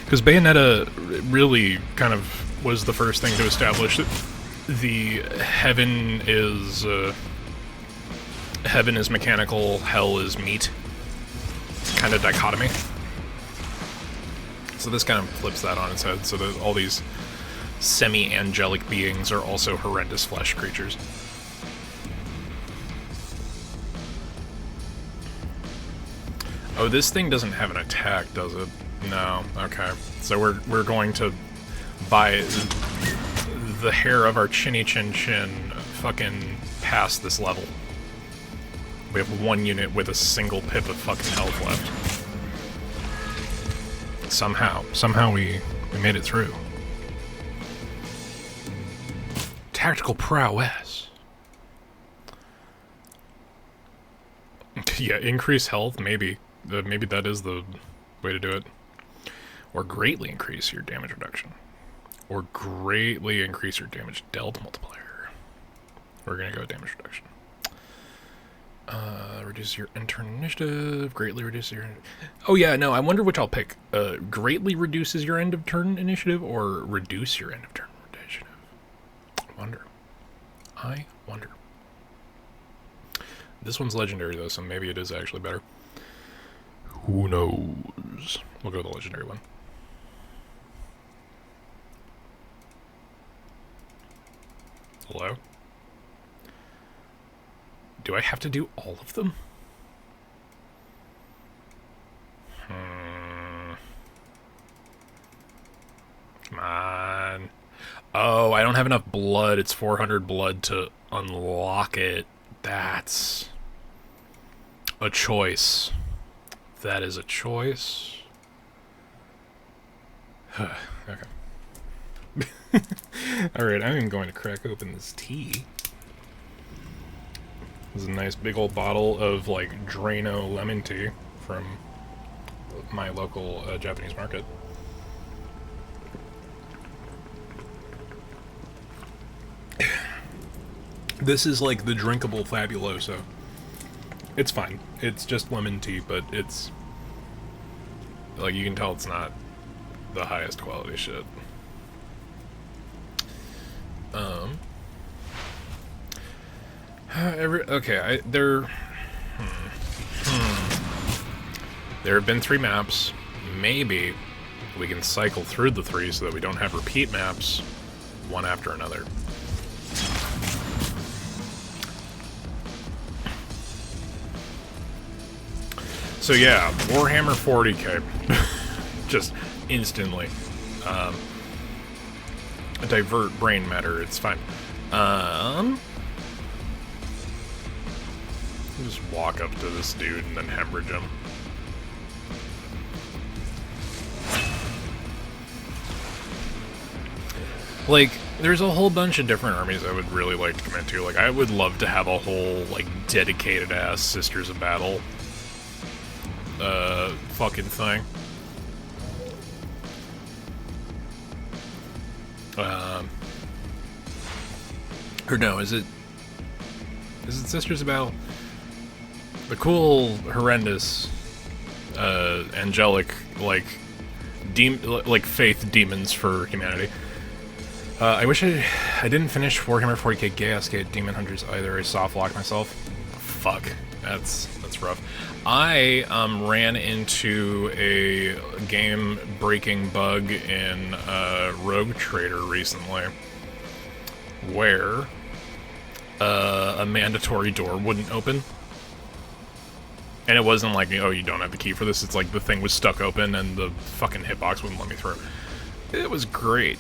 Because Bayonetta really kind of was the first thing to establish that the heaven is mechanical, hell is meat kind of dichotomy. So this kind of flips that on its head, so that all these semi-angelic beings are also horrendous flesh creatures. Oh, this thing doesn't have an attack, does it? No. Okay. So we're going to, by the hair of our chinny chin chin, fucking pass this level. We have one unit with a single pip of fucking health left. Somehow we made it through. Tactical prowess. Yeah, increase health, maybe. Maybe that is the way to do it. Or greatly increase your damage reduction. Or greatly increase your damage delta multiplier. We're gonna go damage reduction. Reduce your end-turn initiative. Greatly reduce your... Oh yeah, no, I wonder which I'll pick. Greatly reduces your end-of-turn initiative or reduce your end-of-turn initiative? I wonder. This one's legendary though, so maybe it is actually better. Who knows? We'll go with the legendary one. Hello? Do I have to do all of them? Come on. Oh, I don't have enough blood. It's 400 blood to unlock it. That's a choice. That is a choice. Okay. Alright, I'm going to crack open this tea. This is a nice big old bottle of, like, Drano lemon tea from my local Japanese market. This is like the drinkable Fabuloso. It's fine. It's just lemon tea, but it's... like, you can tell it's not the highest quality shit. Okay, there have been 3 maps. Maybe we can cycle through the 3 so that we don't have repeat maps one after another. So yeah, Warhammer 40k. Just instantly. Divert brain matter, it's fine. Just walk up to this dude and then hemorrhage him. Like, there's a whole bunch of different armies I would really like to commit to. Like, I would love to have a whole, like, dedicated-ass Sisters of Battle fucking thing. Or no, is it Sisters of Battle? The cool, horrendous, angelic, like faith demons for humanity. I wish I didn't finish Warhammer 40k Chaos Gate Demon Hunters either. I soft locked myself. Fuck, that's rough. I ran into a game-breaking bug in Rogue Trader recently, where a mandatory door wouldn't open. And it wasn't like, oh, you don't have the key for this. It's like the thing was stuck open and the fucking hitbox wouldn't let me through. It was great.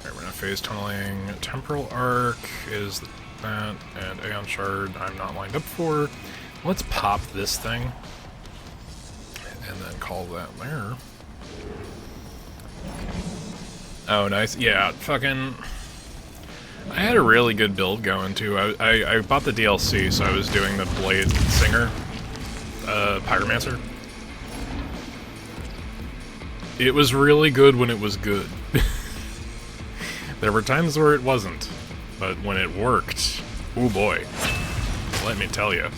Alright, we're gonna phase tunneling. Temporal Arc is that, and Aeon Shard I'm not lined up for. Let's pop this thing. And then call that there. Oh, nice. Yeah, fucking... I had a really good build going, too. I bought the DLC, so I was doing the Blade Singer, Pyromancer. It was really good when it was good. There were times where it wasn't, but when it worked, oh boy, let me tell you.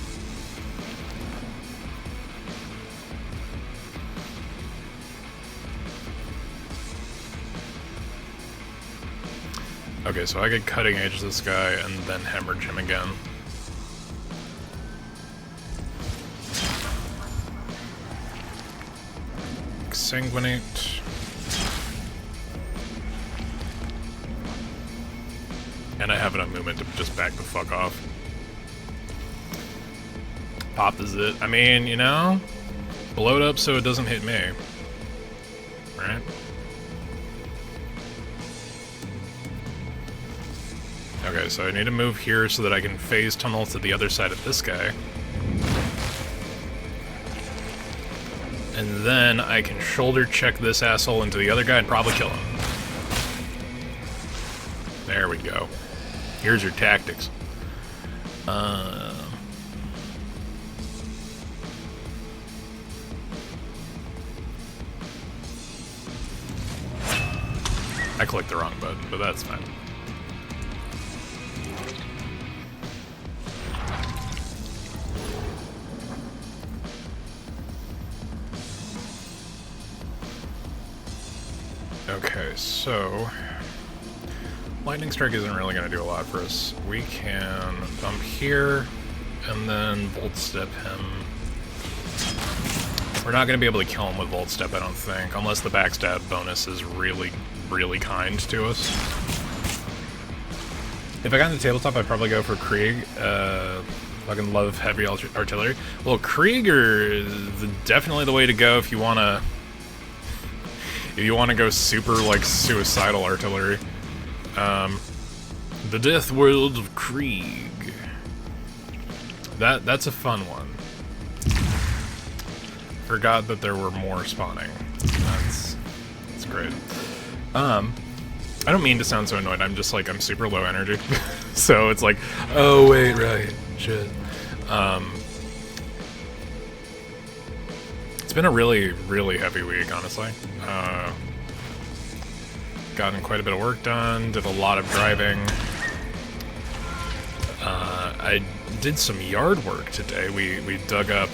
Okay, so I could cutting edge this guy and then hemorrhage him again. Sanguinate. And I have enough movement to just back the fuck off. Pop is it. I mean, you know, blow it up so it doesn't hit me. Right? Okay, so I need to move here so that I can phase tunnel to the other side of this guy. And then I can shoulder check this asshole into the other guy and probably kill him. There we go. Here's your tactics. I clicked the wrong button, but that's fine. Okay, so Lightning Strike isn't really going to do a lot for us. We can bump here and then Volt Step him. We're not going to be able to kill him with Volt Step, I don't think, unless the backstab bonus is really, really kind to us. If I got in the tabletop, I'd probably go for Krieg. Fucking love heavy artillery. Well, Krieger is definitely the way to go if you want to... If you want to go super, like, suicidal artillery. The Death World of Krieg. That's a fun one. Forgot that there were more spawning. That's great. I don't mean to sound so annoyed, I'm just like, I'm super low energy. So it's like, oh wait, right, shit. It's been a really, really heavy week, honestly. Gotten quite a bit of work done, did a lot of driving. I did some yard work today. We dug up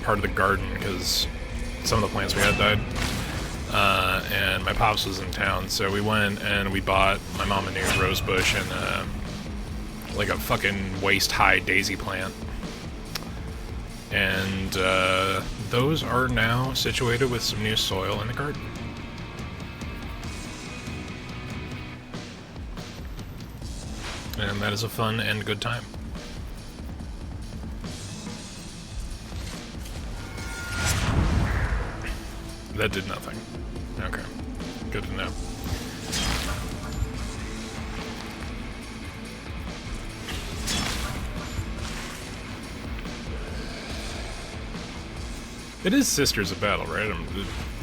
part of the garden because some of the plants we had died. And my pops was in town, so we went and we bought my mom a new rose bush and like a fucking waist-high daisy plant. And those are now situated with some new soil in the garden. And that is a fun and good time. That did nothing. Okay. Good to know. It is Sisters of Battle, right?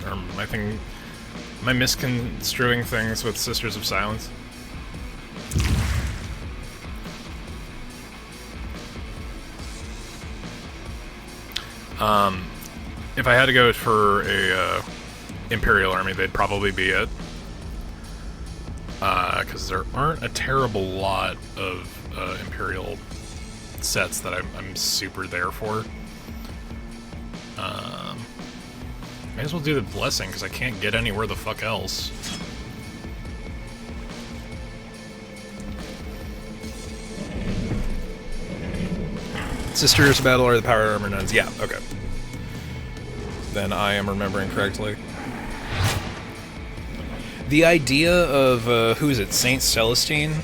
Am Am I misconstruing things with Sisters of Silence? If I had to go for a Imperial army, they'd probably be it. Because there aren't a terrible lot of Imperial sets that I'm super there for. May as well do the Blessing, because I can't get anywhere the fuck else. Sisters Battle are the Power Armor Nuns. Yeah, okay. Then I am remembering correctly. The idea of, who is it, Saint Celestine,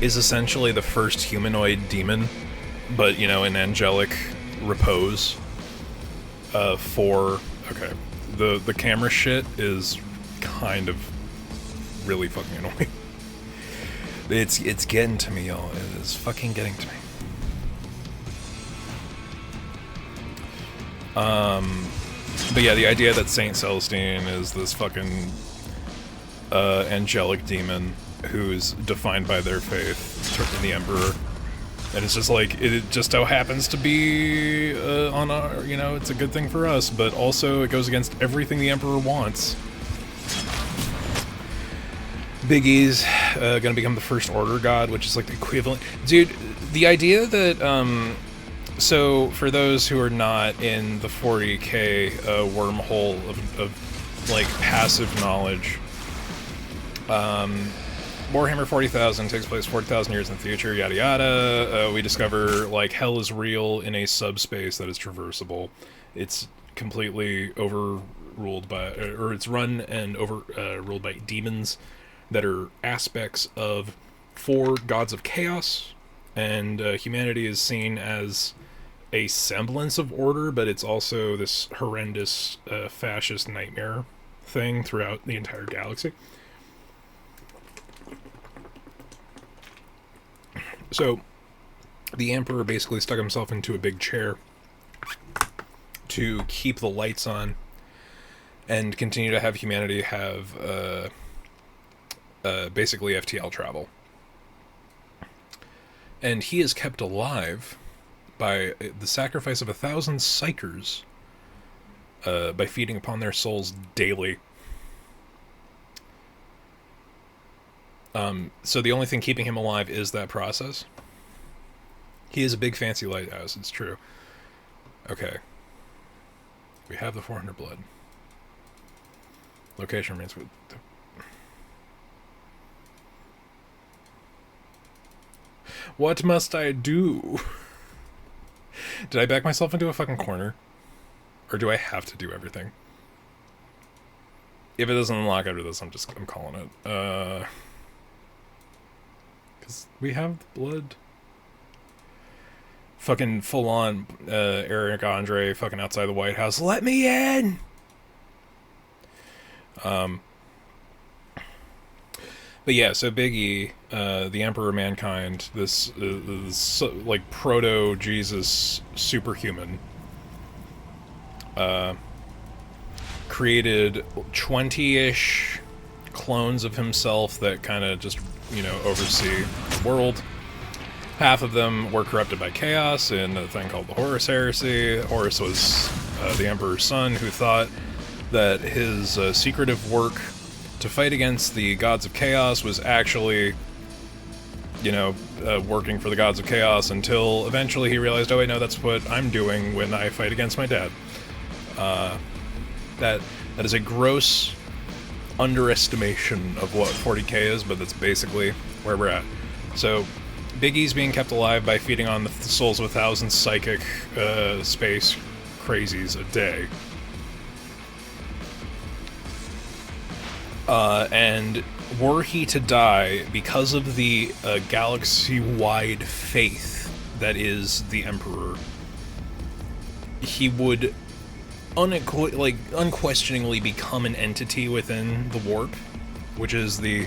is essentially the first humanoid demon, but, you know, in angelic repose. Okay, the camera shit is kind of really fucking annoying. It's getting to me, y'all. It is fucking getting to me. But yeah, the idea that Saint Celestine is this fucking angelic demon who's defined by their faith in the Emperor, and it's just like, it just so happens to be on our, you know, it's a good thing for us, but also it goes against everything the Emperor wants. Big E's gonna become the First Order God, which is like the equivalent. Dude, the idea that, so, for those who are not in the 40k wormhole of, like, passive knowledge, Warhammer 40,000 takes place 40,000 years in the future, yada yada. We discover, like, hell is real in a subspace that is traversable. It's completely overruled by, or it's run and ruled by demons that are aspects of 4 gods of chaos, and humanity is seen as a semblance of order, but it's also this horrendous fascist nightmare thing throughout the entire galaxy. So, the Emperor basically stuck himself into a big chair to keep the lights on and continue to have humanity have basically FTL travel. And he is kept alive by the sacrifice of 1,000 psychers by feeding upon their souls daily. So the only thing keeping him alive is that process. He is a big fancy lighthouse, it's true. Okay. We have the 400 blood. Location remains with... What must I do? Did I back myself into a fucking corner? Or do I have to do everything? If it doesn't unlock after this, I'm calling it. Because we have the blood. Fucking full on Eric Andre fucking outside the White House. Let me in! But yeah, so Big E, the Emperor of Mankind, this like proto-Jesus superhuman, created 20-ish clones of himself that kind of just, you know, oversee the world. Half of them were corrupted by chaos in a thing called the Horus Heresy. Horus was the Emperor's son who thought that his secretive work to fight against the gods of chaos was actually, you know, working for the gods of chaos, until eventually he realized, oh wait, no, that's what I'm doing when I fight against my dad. That is a gross underestimation of what 40k is, but that's basically where we're at. So, Big E's being kept alive by feeding on the souls of 1,000 psychic space crazies a day. And were he to die, because of the galaxy-wide faith that is the Emperor, he would unquestioningly become an entity within the warp, which is the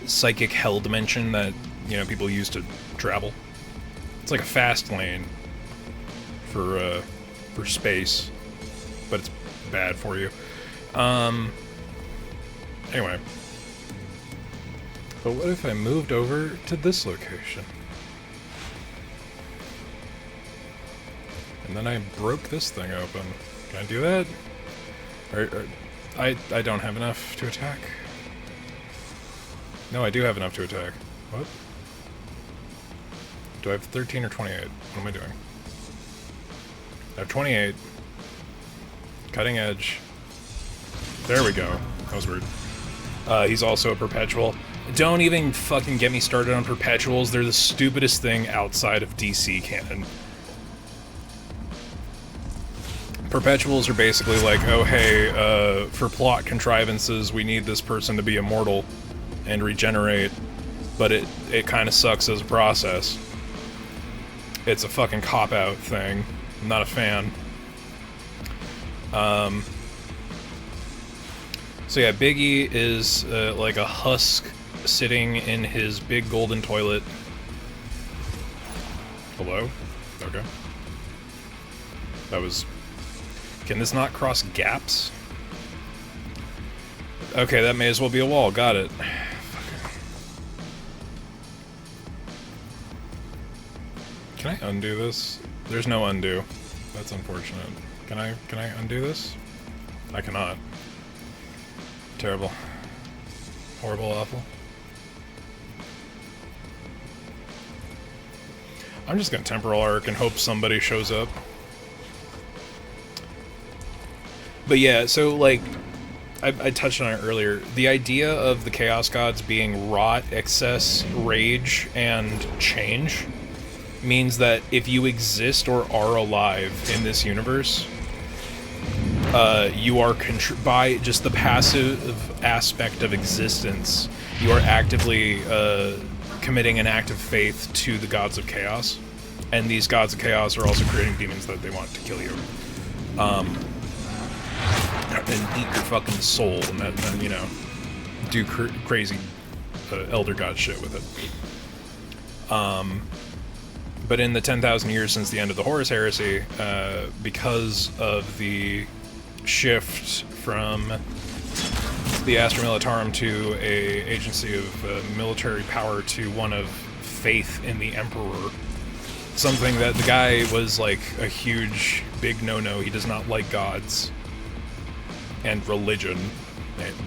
psychic hell dimension that, you know, people use to travel. It's like a fast lane for space, but it's bad for you. Anyway. But what if I moved over to this location? And then I broke this thing open. Can I do that? Or I don't have enough to attack. No, I do have enough to attack. What? Do I have 13 or 28? What am I doing? I have 28. Cutting edge. There we go. That was weird. He's also a perpetual. Don't even fucking get me started on perpetuals. They're the stupidest thing outside of DC canon. Perpetuals are basically like, oh hey, for plot contrivances, we need this person to be immortal and regenerate, but it kind of sucks as a process. It's a fucking cop-out thing. I'm not a fan. So yeah, Biggie is like a husk sitting in his big golden toilet. Hello? Okay. That was... Can this not cross gaps? Okay, that may as well be a wall. Got it. Can I undo this? There's no undo. That's unfortunate. Can I undo this? I cannot. Terrible. Horrible, awful. I'm just gonna temporal arc and hope somebody shows up. But yeah, so like, I touched on it earlier. The idea of the Chaos Gods being rot, excess, rage, and change means that if you exist or are alive in this universe, you are, by just the passive aspect of existence, you are actively committing an act of faith to the gods of chaos. And these gods of chaos are also creating demons that they want to kill you. And eat your fucking soul, and then, you know, do crazy Elder God shit with it. But in the 10,000 years since the end of the Horus Heresy, because of the shift from the Astra Militarum to a agency of military power to one of faith in the Emperor, something that the guy was like a huge, big no-no. He does not like gods and religion,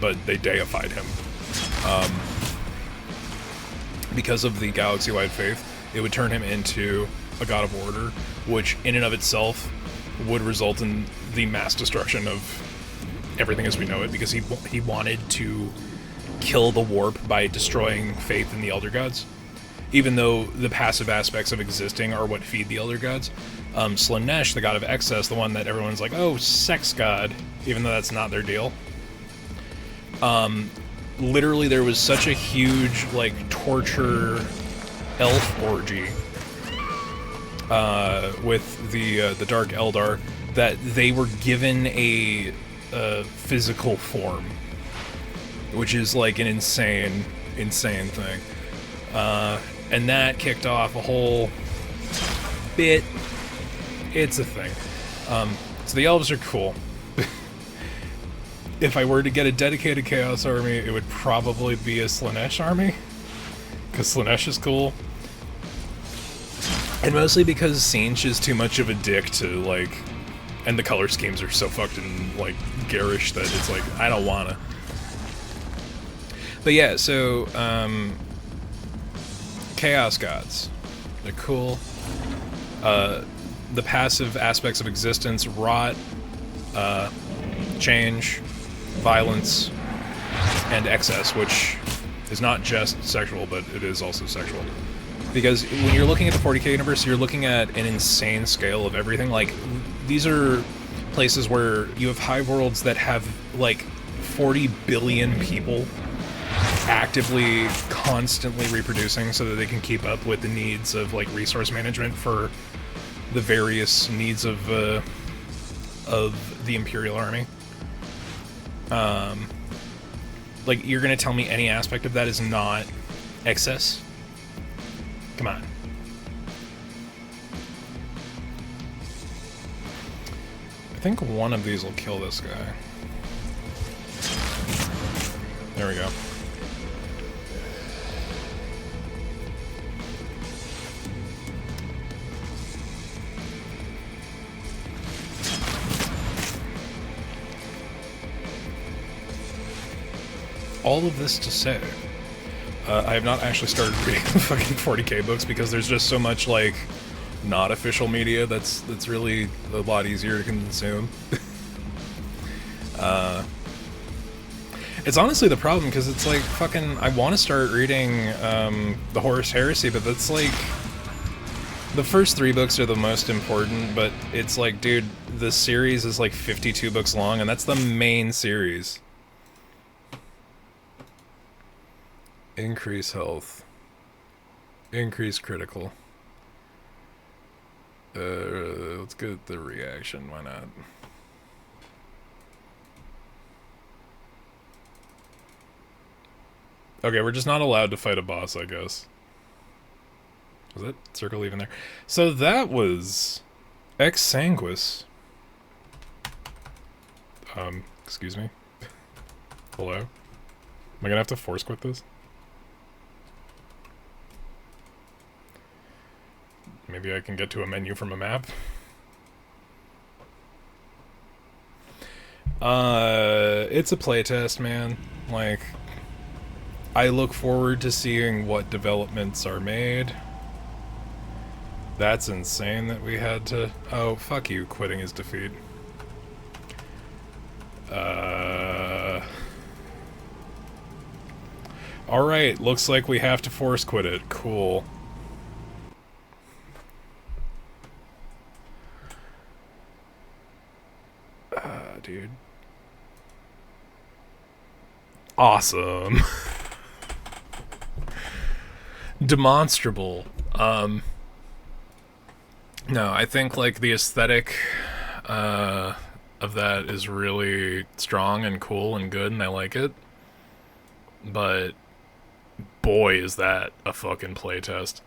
but they deified him. Because of the galaxy-wide faith, it would turn him into a god of order, which in and of itself would result in the mass destruction of everything as we know it, because he wanted to kill the warp by destroying faith in the Elder Gods. Even though the passive aspects of existing are what feed the Elder Gods. Slanesh, the god of excess, the one that everyone's like, oh, sex god, even though that's not their deal. Literally, there was such a huge, like, torture elf orgy with the Dark Eldar that they were given a physical form, which is like an insane thing. And that kicked off a whole bit. It's a thing. So the elves are cool. If I were to get a dedicated Chaos army, it would probably be a Slanesh army, because Slanesh is cool. And mostly because Tzeentch is too much of a dick to, like... And the color schemes are so fucking, like, garish that it's like, I don't wanna. But yeah, so, Chaos Gods. They're cool. The passive aspects of existence, rot, change, violence, and excess, which is not just sexual, but it is also sexual. Because when you're looking at the 40k universe, you're looking at an insane scale of everything. Like, these are places where you have hive worlds that have, like, 40 billion people actively, constantly reproducing so that they can keep up with the needs of, like, resource management for the various needs of the Imperial Army. Like, you're gonna tell me any aspect of that is not excess? Come on. I think one of these will kill this guy. There we go. All of this to say, I have not actually started reading the fucking 40k books because there's just so much, like, not official media that's really a lot easier to consume. It's honestly the problem, because it's like, fucking, I want to start reading the Horus Heresy, but that's like, the first 3 books are the most important, but it's like, dude, the series is like 52 books long, and that's the main series. Increase health. Increase critical. Let's get the reaction, why not? Okay, we're just not allowed to fight a boss, I guess. Was it? Circle even there. So that was Sanguis. Excuse me? Hello? Am I gonna have to force quit this? Maybe I can get to a menu from a map? It's a playtest, man. Like, I look forward to seeing what developments are made. That's insane that we had to... Oh, fuck you, quitting his defeat. Alright, looks like we have to force quit it. Cool. Dude. Awesome. Demonstrable. No, I think, like, the aesthetic of that is really strong and cool and good, and I like it. But boy, is that a fucking playtest.